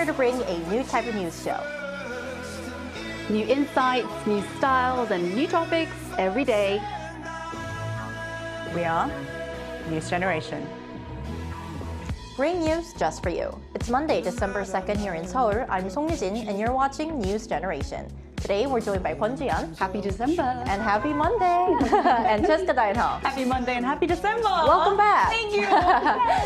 to bring a new type of news show. New insights, new styles, and new topics every day. We are News Generation. Bring news just for you. It's Monday, December 2nd here in Seoul. I'm Song Yujin, and you're watching News Generation. Today, we're joined by Kwon Ji-yeon. Happy December. And happy Monday. And Jessica Dainho. Happy Monday and happy December. Welcome back. Thank you.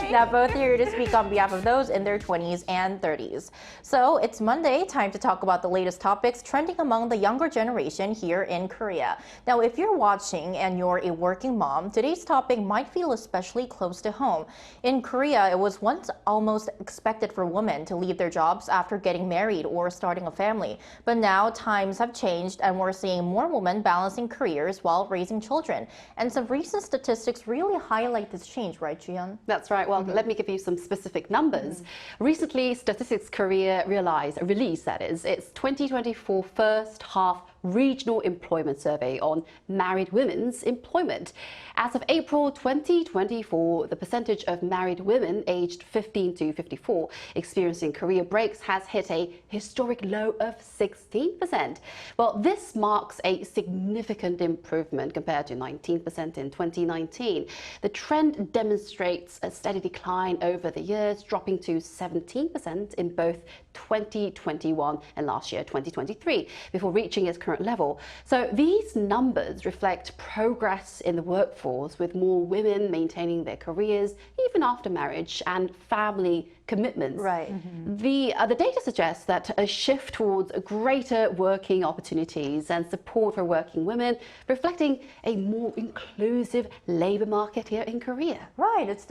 Now, both here to speak on behalf of those in their 20s and 30s. So, it's Monday, time to talk about the latest topics trending among the younger generation here in Korea. Now, if you're watching and you're a working mom, today's topic might feel especially close to home. In Korea, it was once almost expected for women to leave their jobs after getting married or starting a family. But now, times have changed and we're seeing more women balancing careers while raising children. And some recent statistics really highlight this change, right, Ji-yeon? That's right. Well, let me give you some specific numbers. Recently, Statistics Korea released its 2024 first half regional employment survey on married women's employment. As of April 2024, the percentage of married women aged 15 to 54 experiencing career breaks has hit a historic low of 16%. Well, this marks a significant improvement compared to 19% in 2019. The trend demonstrates a steady decline over the years, dropping to 17% in both 2021 and last year, 2023, before reaching its current level. So these numbers reflect progress in the workforce, with more women maintaining their careers even after marriage and family commitments. Right. The data suggests that a shift towards greater working opportunities and support for working women, reflecting a more inclusive labor market here in Korea. Right. It's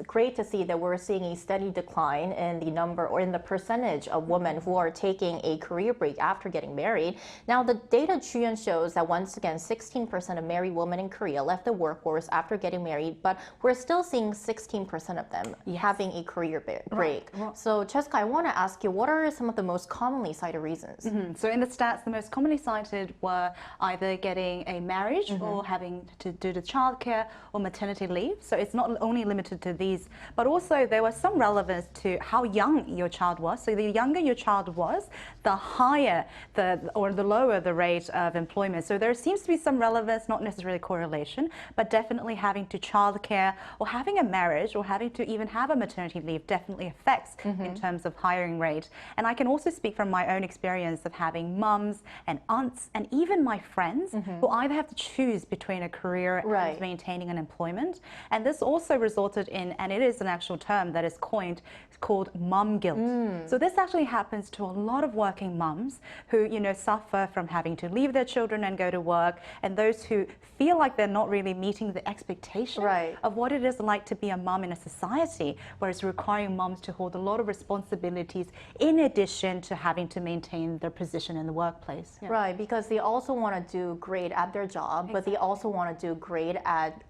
great to see that we're seeing a steady decline in the number or in the percentage of women who are taking a career break after getting married. Now, the data Ji-yeon shows that once again, 16% of married women in Korea left the workforce after getting married, but we're still seeing 16% of them having a career break. Right. So, Jessica, I want to ask you, what are some of the most commonly cited reasons? So in the stats, the most commonly cited were either getting a marriage or having to do the childcare or maternity leave. So it's not only limited to these, but also there was some relevance to how young your child was. So the younger your child was, the higher the lower the rate of employment. So there seems to be some relevance, not necessarily correlation, but definitely having to childcare or having a marriage or having to even have a maternity leave definitely affects in terms of hiring rate. And I can also speak from my own experience of having mums and aunts and even my friends who either have to choose between a career and maintaining an employment. And this also resulted in, and it is an actual term that is coined, called mom guilt. So this actually happens to a lot of working mums who, suffer from having to leave their children and go to work, and those who feel like they're not really meeting the expectation of what it is like to be a mum in a society where it's requiring mums to hold a lot of responsibilities in addition to having to maintain their position in the workplace. Right, because they also want to do great at their job, but they also want to do great at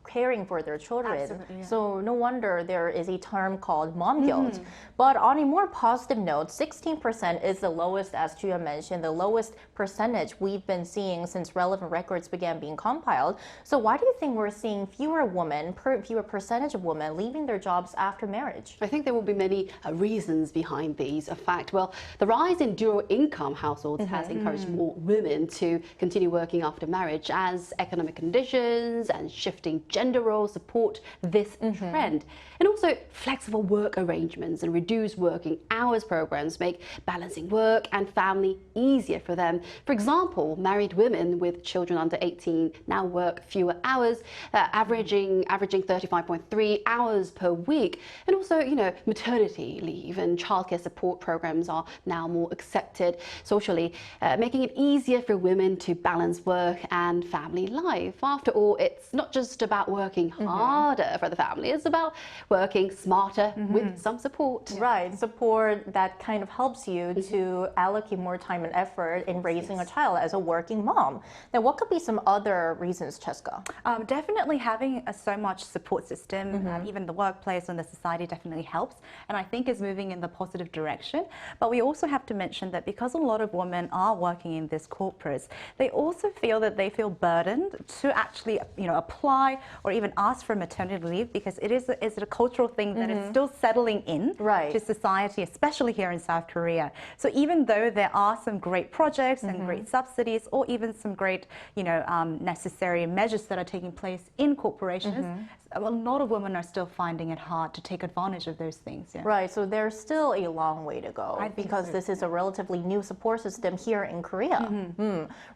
caring for their children. Absolutely, So no wonder there is a term called mom guilt. But on a more positive note, 16% is the lowest, as Ji-yeon mentioned, the lowest percentage we've been seeing since relevant records began being compiled. So why do you think we're seeing fewer percentage of women leaving their jobs after marriage? I think there will be many reasons behind these. In fact, the rise in dual-income households has encouraged more women to continue working after marriage, as economic conditions and shifting gender roles support this trend. And also, flexible work arrangements and reduced working hours programs make balancing work and family easier for them. For example, married women with children under 18 now work fewer hours, averaging 35.3 hours per week. And also, maternity leave and childcare support programs are now more accepted socially, making it easier for women to balance work and family life. After all, it's not just about working harder for the family, it's about working smarter with some support. Right, support that kind of helps you to allocate more time and effort in raising a child as a working mom. Now, what could be some other reasons, Jessica? Definitely having so much support system, even the workplace and the society definitely helps, and I think is moving in the positive direction. But we also have to mention that because a lot of women are working in these corporates, they also feel that they feel burdened to actually, apply or even ask for maternity leave, because it is a cultural thing that is still settling in to society, especially here in South Korea. So even though there are some great projects and great subsidies, or even some great, necessary measures that are taking place in corporations, a lot of women are still finding it hard to take advantage of those things. Yeah. Right, so there's still a long way to go because this is a relatively new support system here in Korea.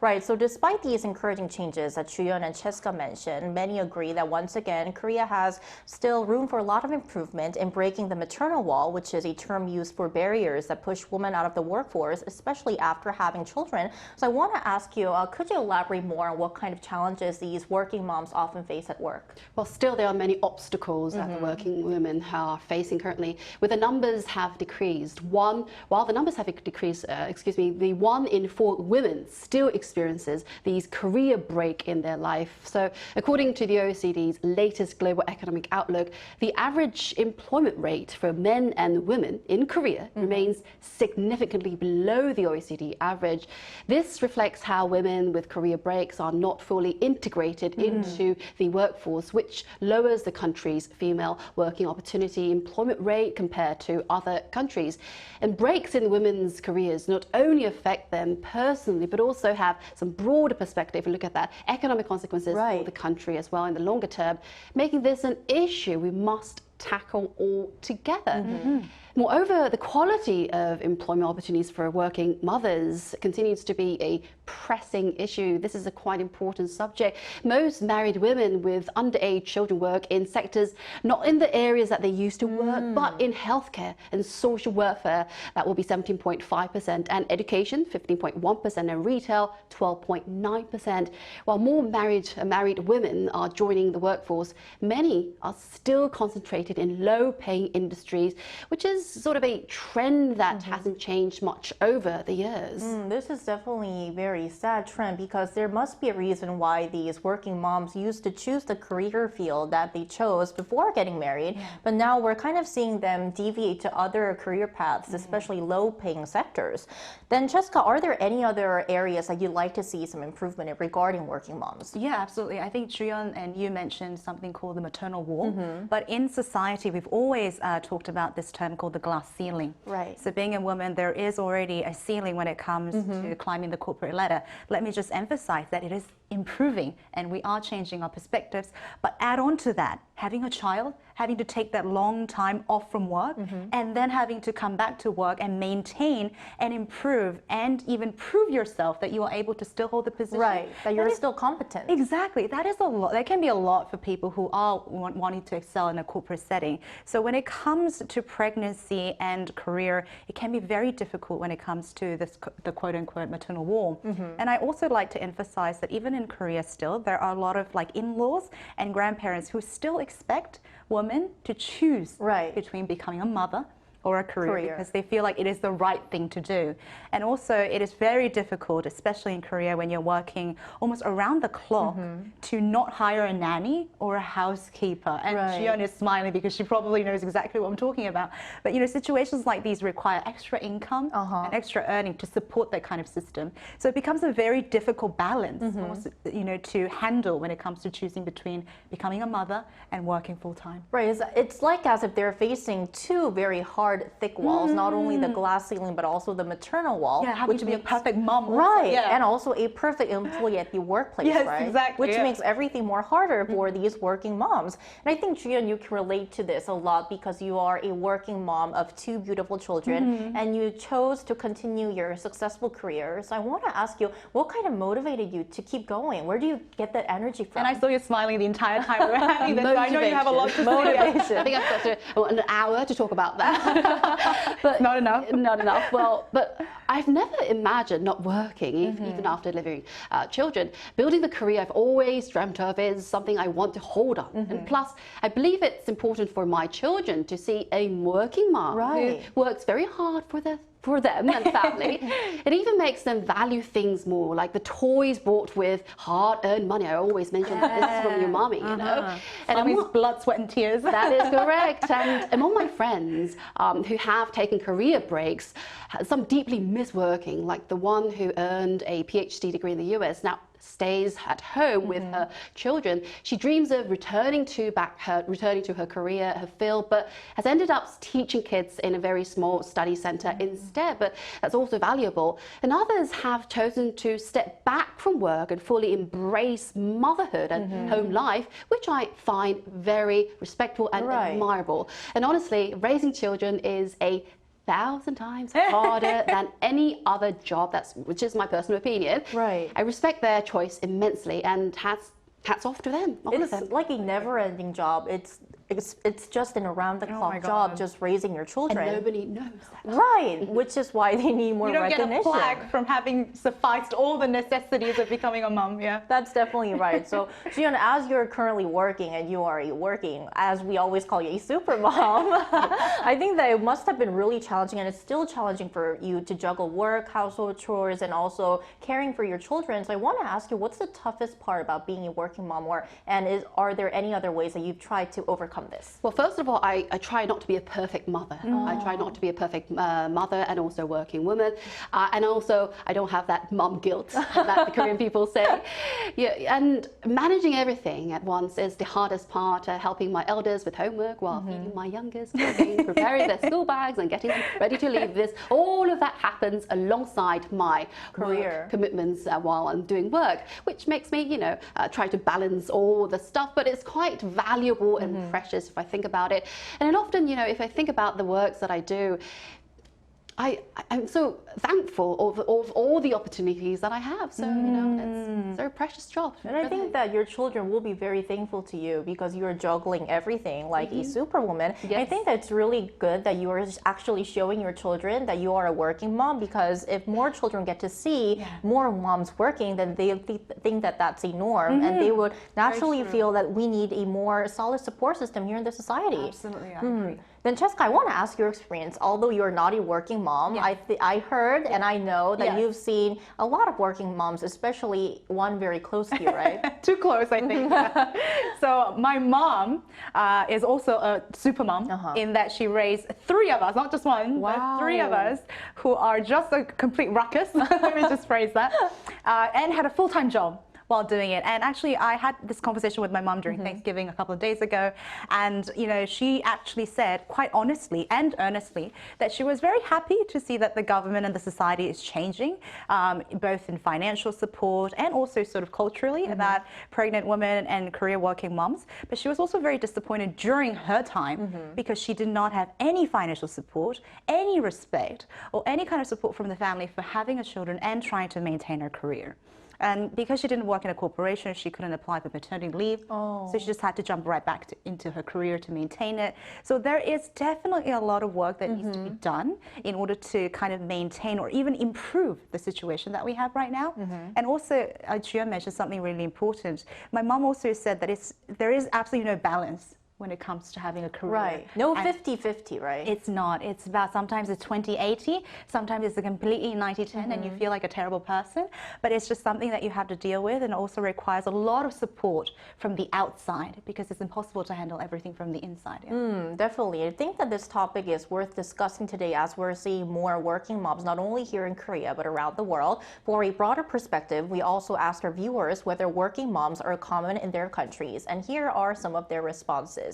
Right, so despite these encouraging changes that Juyeon and Cheska mentioned, many agree that once again, Korea has still room for a lot of improvement in breaking the maternal wall, which is a term used for barriers that push women out of the workforce, especially after having children. So I want to ask you, could you elaborate more on what kind of challenges these working moms often face at work? Well, still there are many obstacles that the working women are facing currently, where the numbers have decreased. While the numbers have decreased, the 1 in 4 women still experiences these career break in their life. So according to the OECD's latest global economic outlook, the average employment rate for men and women in Korea remains significantly below the OECD average. This reflects how women with career breaks are not fully integrated into the workforce, which lowers the country's female working opportunity employment rate compared to other countries. And breaks in women's careers not only affect them personally, but also have some broader perspective and look at that economic consequences for the country as well in the longer term, making this an issue we must tackle all together. Moreover, the quality of employment opportunities for working mothers continues to be a pressing issue. This is a quite important subject. Most married women with underage children work in sectors not in the areas that they used to work, but in healthcare and social welfare. That will be 17.5%, and education 15.1%, and retail 12.9%. While more married women are joining the workforce, many are still concentrated in low-paying industries, which is sort of a trend that hasn't changed much over the years. This is definitely a very sad trend, because there must be a reason why these working moms used to choose the career field that they chose before getting married, but now we're kind of seeing them deviate to other career paths, especially low-paying sectors. Then, Cheska, are there any other areas that you'd like to see some improvement in regarding working moms? Yeah, absolutely. I think Juyeon and you mentioned something called the maternal wall, but in society we've always talked about this term called the glass ceiling. Right. So being a woman, there is already a ceiling when it comes to climbing the corporate ladder. Let me just emphasize that it is improving and we are changing our perspectives. But add on to that, having a child, having to take that long time off from work, and then having to come back to work and maintain and improve and even prove yourself that you are able to still hold the position. Right, that you're still competent. Exactly. That is a lot. That can be a lot for people who are wanting to excel in a corporate setting. So when it comes to pregnancy and career, it can be very difficult when it comes to the quote-unquote maternal wall. And I also like to emphasize that even in Korea still, there are a lot of in-laws and grandparents who still expect women to choose between becoming a mother or a career because they feel like it is the right thing to do. And also it is very difficult, especially in Korea, when you're working almost around the clock to not hire a nanny or a housekeeper. And Juyeon is smiling because she probably knows exactly what I'm talking about. But situations like these require extra income and extra earning to support that kind of system. So it becomes a very difficult balance almost, to handle when it comes to choosing between becoming a mother and working full-time. Right, it's like as if they're facing two very hard, thick walls, not only the glass ceiling, but also the maternal wall. Yeah, having to be a perfect mom. Right, and also a perfect employee at the workplace, right? Exactly. Which makes everything more harder for these working moms. And I think, Juyeon, you can relate to this a lot because you are a working mom of 2 beautiful children, and you chose to continue your successful career. So I want to ask you, what kind of motivated you to keep going? Where do you get that energy from? And I saw you smiling the entire time we were having this, so I know you have a lot to motivation. I think I've got an hour to talk about that. But not enough. Not enough. Well, but I've never imagined not working, even after delivering children. Building the career I've always dreamt of is something I want to hold on. And plus, I believe it's important for my children to see a working mom who works very hard for their for them and family. It even makes them value things more, like the toys bought with hard-earned money. I always mention that this is from your mommy, you know. And Mommy's blood, sweat and tears. that is correct. And among my friends who have taken career breaks, some deeply miss working, like the one who earned a PhD degree in the US, now stays at home with her children. She dreams of returning to her career, her field, but has ended up teaching kids in a very small study center instead. But that's also valuable. And others have chosen to step back from work and fully embrace motherhood and home life, which I find very respectful and admirable. And honestly, raising children is 1,000 times harder than any other job, which is my personal opinion. Right. I respect their choice immensely, and hats off to them. It's like a never-ending job. It's just an around-the-clock job, just raising your children. And nobody knows that. Right, which is why they need more recognition. You don't get a plaque from having sufficed all the necessities of becoming a mom, yeah. That's definitely right. So, Jiyeon, as you're currently working, and you are working, as we always call you, a super mom, I think that it must have been really challenging, and it's still challenging for you to juggle work, household chores, and also caring for your children. So I want to ask you, what's the toughest part about being a working mom, are there any other ways that you've tried to overcome this? Well, first of all, I try not to be a perfect mother. I try not to be a perfect mother and also working woman. And also, I don't have that mom guilt that the Korean people say. Yeah, and managing everything at once is the hardest part, helping my elders with homework while feeding my youngest, cooking, preparing their school bags and getting them ready to leave this. All of that happens alongside my career commitments while I'm doing work, which makes me, try to balance all the stuff, but it's quite valuable and precious if I think about it. And then often, if I think about the works that I do, I'm so thankful of all the opportunities that I have. So, it's a very precious job. And I think that your children will be very thankful to you because you're juggling everything like a superwoman. Yes. I think that it's really good that you are actually showing your children that you are a working mom, because if more children get to see more moms working, then they think that that's a norm, and they would naturally feel that we need a more solid support system here in the society. Absolutely, I agree. Then Cheska, I want to ask your experience. Although you're not a working mom, I heard and I know that you've seen a lot of working moms, especially one very close to you, right? Too close, I think. So my mom is also a super mom in that she raised 3 of us, not just one, but 3 of us who are just a complete ruckus. Let me just phrase that. And had a full-time job while doing it. And actually, I had this conversation with my mom during Thanksgiving a couple of days ago. And, she actually said quite honestly and earnestly that she was very happy to see that the government and the society is changing, both in financial support and also sort of culturally about pregnant women and career working moms. But she was also very disappointed during her time because she did not have any financial support, any respect, or any kind of support from the family for having children and trying to maintain her career. And because she didn't work in a corporation, she couldn't apply for maternity leave. So she just had to jump right back into her career to maintain it. So there is definitely a lot of work that needs to be done in order to kind of maintain or even improve the situation that we have right now. And also, Jiyeon mentioned something really important. My mom also said that there is absolutely no balance when it comes to having a career. Right. No 50-50, right? It's not. It's about sometimes it's 20-80, sometimes it's a completely 90-10 and you feel like a terrible person. But it's just something that you have to deal with, and also requires a lot of support from the outside because it's impossible to handle everything from the inside. Definitely. I think that this topic is worth discussing today as we're seeing more working moms, not only here in Korea, but around the world. For a broader perspective, we also asked our viewers whether working moms are common in their countries. And here are some of their responses.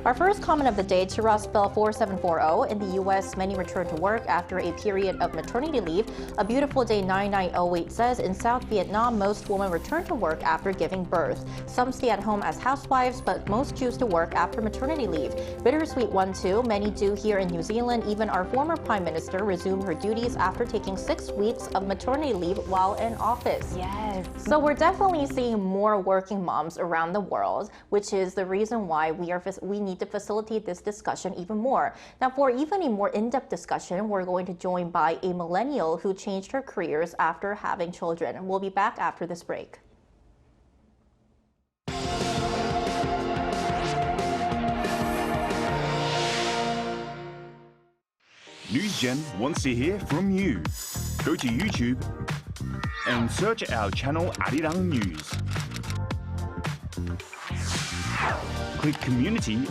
Our first comment of the day, to Bell 4740. In the U.S., many return to work after a period of maternity leave. A Beautiful Day 9908 says, in South Vietnam, most women return to work after giving birth. Some stay at home as housewives, but most choose to work after maternity leave. Bittersweet 12, many do here in New Zealand. Even our former Prime Minister resumed her duties after taking 6 weeks of maternity leave while in office. Yes. So we're definitely seeing more working moms around the world, which is the reason why we need to facilitate this discussion even more. Now, for even a more in-depth discussion, we're going to join by a millennial who changed her careers after having children. We'll be back after this break. New Gen wants to hear from you. Go to YouTube and search our channel 아리랑뉴스. Click Community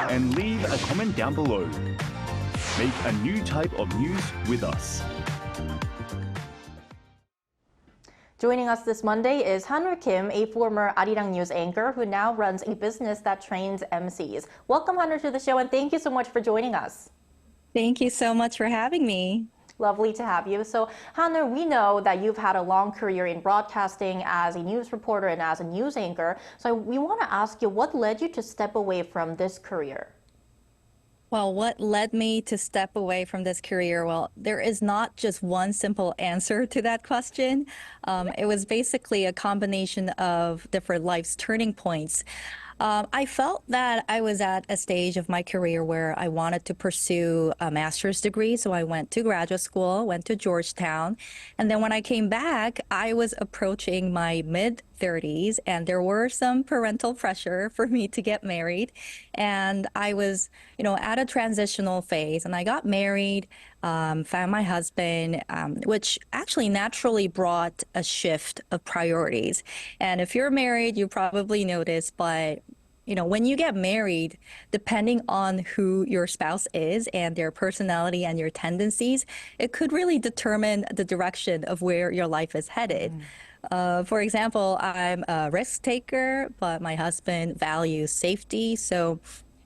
and leave a comment down below. Make a new type of news with us. Joining us this Monday is Han Kim, a former Arirang News anchor who now runs a business that trains MCs. Welcome, Han, to the show, and thank you so much for joining us. Thank you so much for having me. Lovely to have you. So, Hannah, we know that you've had a long career in broadcasting as a news reporter and as a news anchor. So we want to ask you, what led you to step away from this career? Well, what led me to step away from this career? Well, there is not just one simple answer to that question. It was basically a combination of different life's turning points. I felt that I was at a stage of my career where I wanted to pursue a master's degree. So I went to graduate school, went to Georgetown. And then when I came back, I was approaching my mid-30s, and there were some parental pressure for me to get married. And I was, at a transitional phase, and I got married, found my husband, which actually naturally brought a shift of priorities. And if you're married, you probably noticed, but when you get married, depending on who your spouse is and their personality and your tendencies, it could really determine the direction of where your life is headed. For example, I'm a risk taker, but my husband values safety. So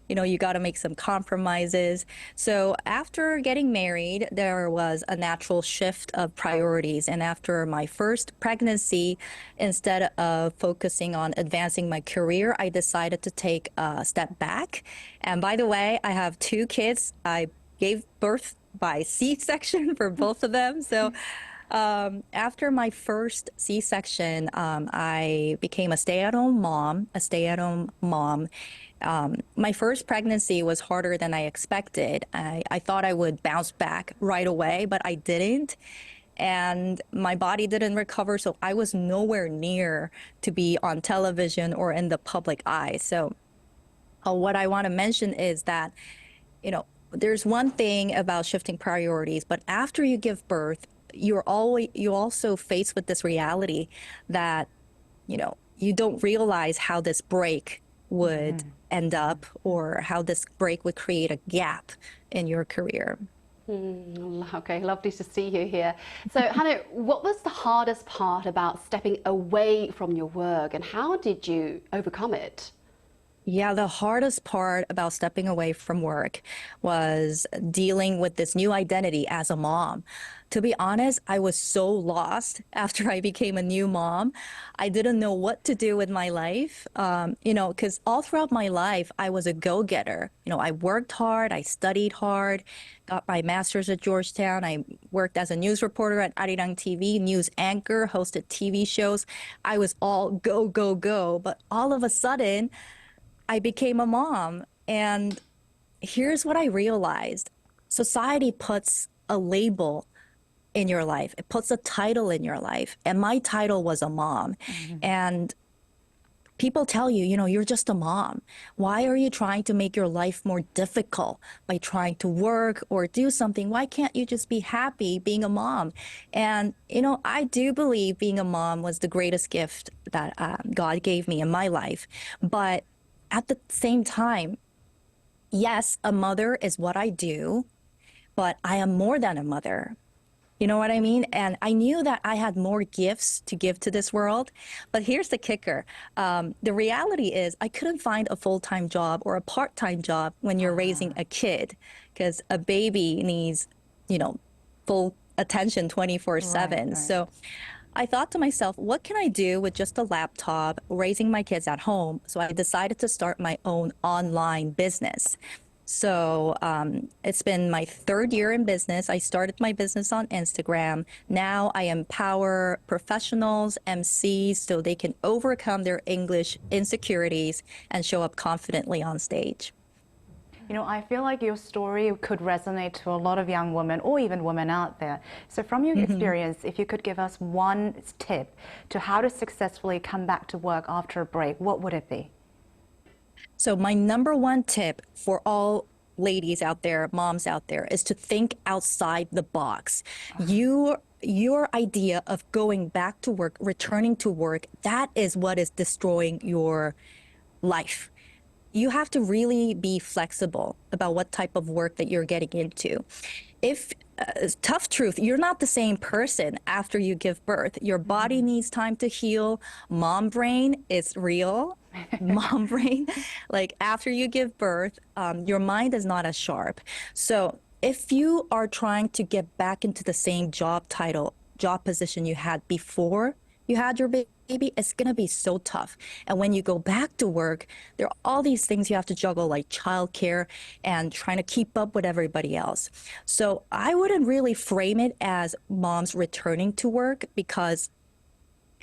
you got to make some compromises. So after getting married, there was a natural shift of priorities. And after my first pregnancy, instead of focusing on advancing my career, I decided to take a step back. And by the way, I have 2 kids. I gave birth by C-section for both of them. So after my first C-section, I became a stay-at-home mom. My first pregnancy was harder than I expected. I thought I would bounce back right away, but I didn't. And my body didn't recover, so I was nowhere near to be on television or in the public eye. So what I want to mention is that, there's one thing about shifting priorities, but after you give birth, you also faced with this reality that, you don't realize how this break would end up, or how this break would create a gap in your career. Okay, lovely to see you here. So, Hannah, what was the hardest part about stepping away from your work, and how did you overcome it? Yeah, the hardest part about stepping away from work was dealing with this new identity as a mom. To be honest, I was so lost after I became a new mom. I didn't know what to do with my life, because all throughout my life, I was a go-getter. I worked hard, I studied hard, got my master's at Georgetown. I worked as a news reporter at Arirang TV, news anchor, hosted TV shows. I was all go, go, go. But all of a sudden, I became a mom, and here's what I realized. Society puts a label in your life. It puts a title in your life, and my title was a mom. And people tell you, you're just a mom. Why are you trying to make your life more difficult by trying to work or do something? Why can't you just be happy being a mom? And, I do believe being a mom was the greatest gift that God gave me in my life. But at the same time, yes, a mother is what I do, but I am more than a mother. You know what I mean? And I knew that I had more gifts to give to this world. But here's the kicker. The reality is I couldn't find a full-time job or a part-time job when you're raising a kid, because a baby needs, full attention 24/7. Right. So I thought to myself, what can I do with just a laptop, raising my kids at home? So I decided to start my own online business. So it's been my 3rd year in business. I started my business on Instagram. Now I empower professionals, MCs, so they can overcome their English insecurities and show up confidently on stage. I feel like your story could resonate to a lot of young women, or even women out there. So from your experience, if you could give us one tip to how to successfully come back to work after a break, what would it be? So my number 1 tip for all ladies out there, moms out there, is to think outside the box. Your idea of going back to work, returning to work, that is what is destroying your life. You have to really be flexible about what type of work that you're getting into. If tough truth, you're not the same person after you give birth. Your body needs time to heal. Mom brain is real. Mom brain, like after you give birth, your mind is not as sharp. So if you are trying to get back into the same job position you had before you had your baby, it's going to be so tough. And when you go back to work, there are all these things you have to juggle, like childcare and trying to keep up with everybody else. So I wouldn't really frame it as moms returning to work because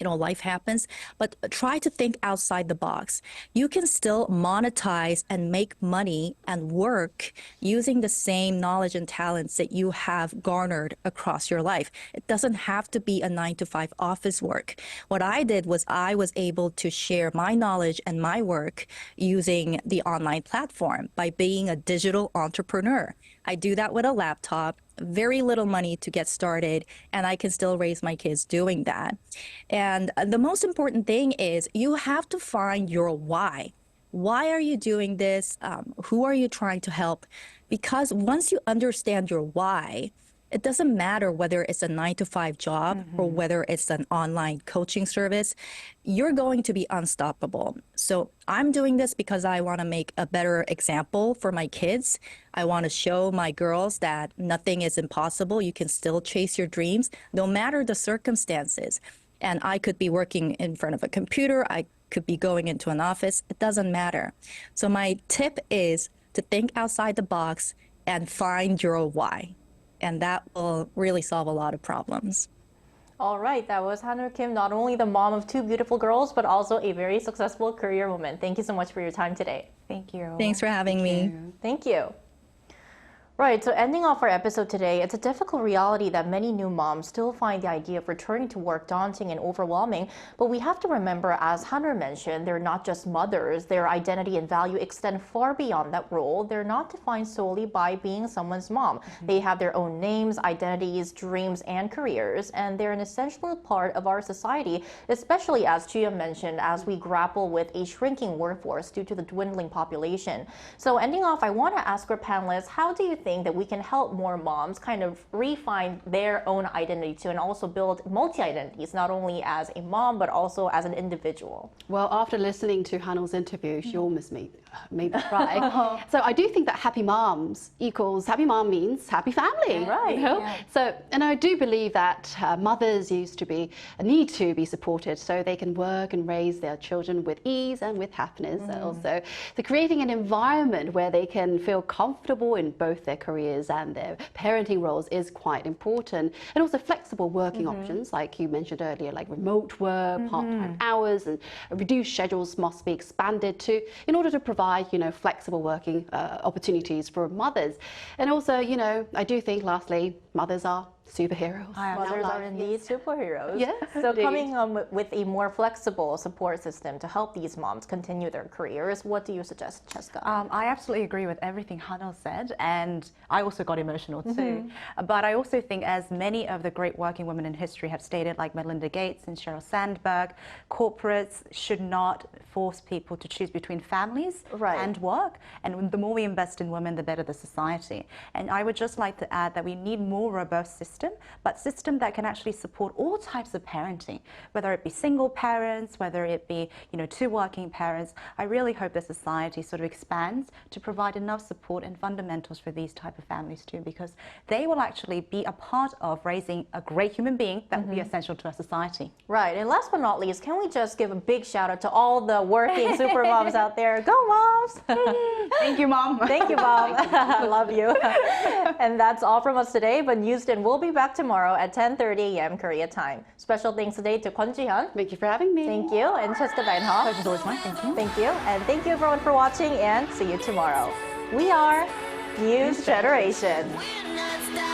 life happens, but try to think outside the box. You can still monetize and make money and work using the same knowledge and talents that you have garnered across your life. It doesn't have to be a 9-to-5 office work. What I did was I was able to share my knowledge and my work using the online platform by being a digital entrepreneur. I do that with a laptop, very little money to get started, and I can still raise my kids doing that. And the most important thing is you have to find your why. Why are you doing this? Who are you trying to help? Because once you understand your why, it doesn't matter whether it's a 9-to-5 job or whether it's an online coaching service, you're going to be unstoppable. So I'm doing this because I want to make a better example for my kids. I want to show my girls that nothing is impossible. You can still chase your dreams, no matter the circumstances. And I could be working in front of a computer. I could be going into an office. It doesn't matter. So my tip is to think outside the box and find your why. And that will really solve a lot of problems. All right, that was Hanur Kim, not only the mom of 2 beautiful girls, but also a very successful career woman. Thank you so much for your time today. Thank you. Thanks for having me. Thank you. Right, so ending off our episode today, it's a difficult reality that many new moms still find the idea of returning to work daunting and overwhelming. But we have to remember, as Hanur mentioned, they're not just mothers. Their identity and value extend far beyond that role. They're not defined solely by being someone's mom. They have their own names, identities, dreams, and careers, and they're an essential part of our society, especially, as Chia mentioned, as we grapple with a shrinking workforce due to the dwindling population. So ending off, I want to ask our panelists, how do you think that we can help more moms kind of refine their own identity too, and also build multi-identities, not only as a mom, but also as an individual? Well, after listening to Hanul's interview, she almost made me cry. So I do think that happy moms equals happy mom means happy family. Right. Yeah. So, and I do believe that mothers need to be supported so they can work and raise their children with ease and with happiness. Also, so creating an environment where they can feel comfortable in both their careers and their parenting roles is quite important. And also flexible working options, like you mentioned earlier, like remote work, part-time hours, and reduced schedules must be expanded in order to provide, flexible working opportunities for mothers. And also, I do think, lastly, mothers are superheroes. Mothers are indeed superheroes. Yes, so indeed. coming with a more flexible support system to help these moms continue their careers, what do you suggest, Cheska? I absolutely agree with everything Hanul said, and I also got emotional too. But I also think, as many of the great working women in history have stated, like Melinda Gates and Sheryl Sandberg, corporates should not force people to choose between families and work. And the more we invest in women, the better the society. And I would just like to add that we need more robust system, but system that can actually support all types of parenting, whether it be single parents, whether it be 2 working parents. I really hope the society sort of expands to provide enough support and fundamentals for these type of families too, because they will actually be a part of raising a great human being that will be essential to our society. Right, and last but not least, can we just give a big shout out to all the working super moms out there? Go moms! Thank you, Mom. Thank you, Mom. I love you. And that's all from us today, but Newsden will be back tomorrow at 10:30 a.m. Korea time. Special thanks today to Kwon Ji-hyun. Thank you for having me. Thank you. And Cheska Dainha. Pleasure's always mine. Thank you. Thank you. And thank you everyone for watching, and see you tomorrow. We are News Generation. We're not stopping.